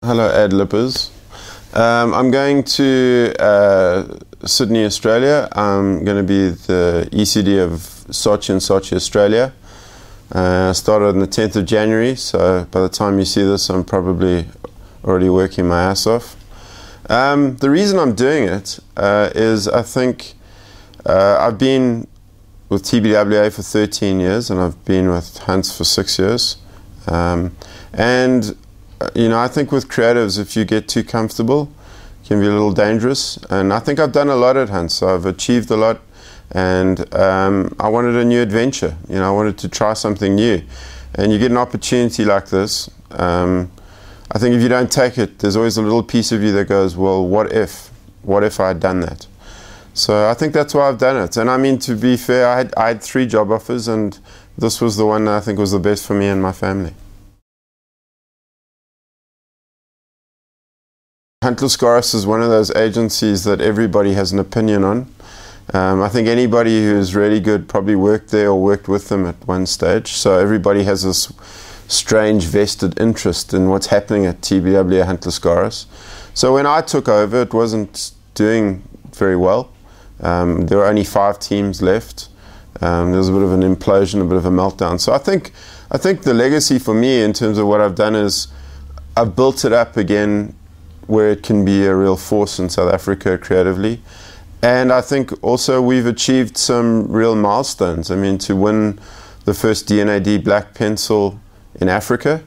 Hello, ad lippers. I'm going to Sydney, Australia. I'm going to be the ECD of Sochi and Sochi, Australia. I started on the 10th of January, so by the time you see this, I'm probably already working my ass off. The reason I'm doing it is I think I've been with TBWA for 13 years and I've been with Hunts for 6 years. You know, I think with creatives, if you get too comfortable, it can be a little dangerous. And I think I've done a lot at Hunts. So I've achieved a lot, and I wanted a new adventure. You know, I wanted to try something new. And you get an opportunity like this. I think if you don't take it, there's always a little piece of you that goes, well, what if? What if I had done that? So I think that's why I've done it. And I mean, to be fair, I had 3 job offers, and this was the one that I think was the best for me and my family. Hunt Lascaris is one of those agencies that everybody has an opinion on. I think anybody who's really good probably worked there or worked with them at one stage. So everybody has this strange vested interest in what's happening at TBWA Hunt Lascaris. So when I took over, it wasn't doing very well. There were only 5 teams left. There was a bit of an implosion, a bit of a meltdown. So I think the legacy for me in terms of what I've done is I've built it up again where it can be a real force in South Africa creatively. And I think also we've achieved some real milestones. I mean, to win the first D&AD Black Pencil in Africa,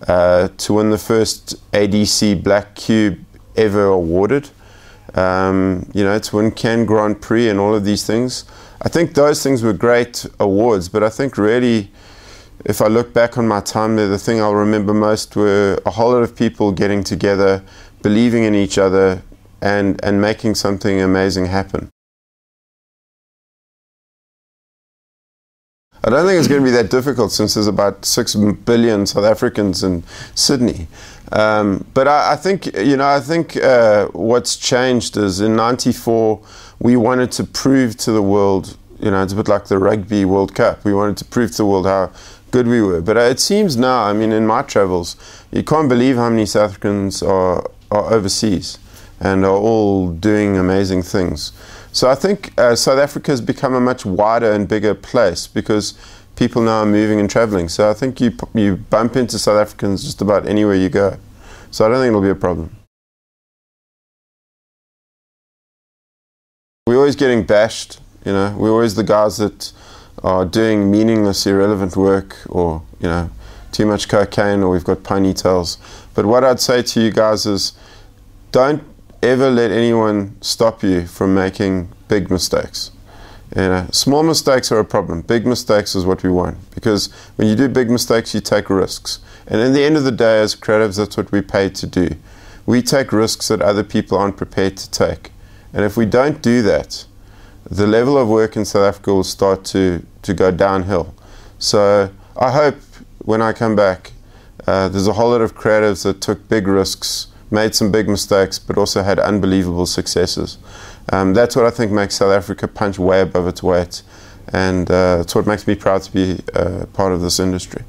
to win the first ADC Black Cube ever awarded, you know, to win Cannes Grand Prix and all of these things. I think those things were great awards, but I think really, if I look back on my time there, the thing I'll remember most were a whole lot of people getting together, believing in each other, and making something amazing happen. I don't think it's going to be that difficult since there's about 6 billion South Africans in Sydney. But I think, you know, what's changed is in '94 we wanted to prove to the world, you know, it's a bit like the Rugby World Cup. We wanted to prove to the world how good we were. But it seems now, I mean, in my travels, you can't believe how many South Africans are overseas and are all doing amazing things. So I think South Africa has become a much wider and bigger place because people now are moving and traveling. So I think you bump into South Africans just about anywhere you go. So I don't think it'll be a problem. We're always getting bashed, you know. We're always the guys that are doing meaningless, irrelevant work, or, you know, too much cocaine, or we've got ponytails. But what I'd say to you guys is, don't ever let anyone stop you from making big mistakes. You know, small mistakes are a problem. Big mistakes is what we want, because when you do big mistakes, you take risks. And in the end of the day, as creatives, that's what we're paid to do. We take risks that other people aren't prepared to take. And if we don't do that, the level of work in South Africa will start to go downhill. So I hope when I come back, there's a whole lot of creatives that took big risks, made some big mistakes, but also had unbelievable successes. That's what I think makes South Africa punch way above its weight, and it's what makes me proud to be part of this industry.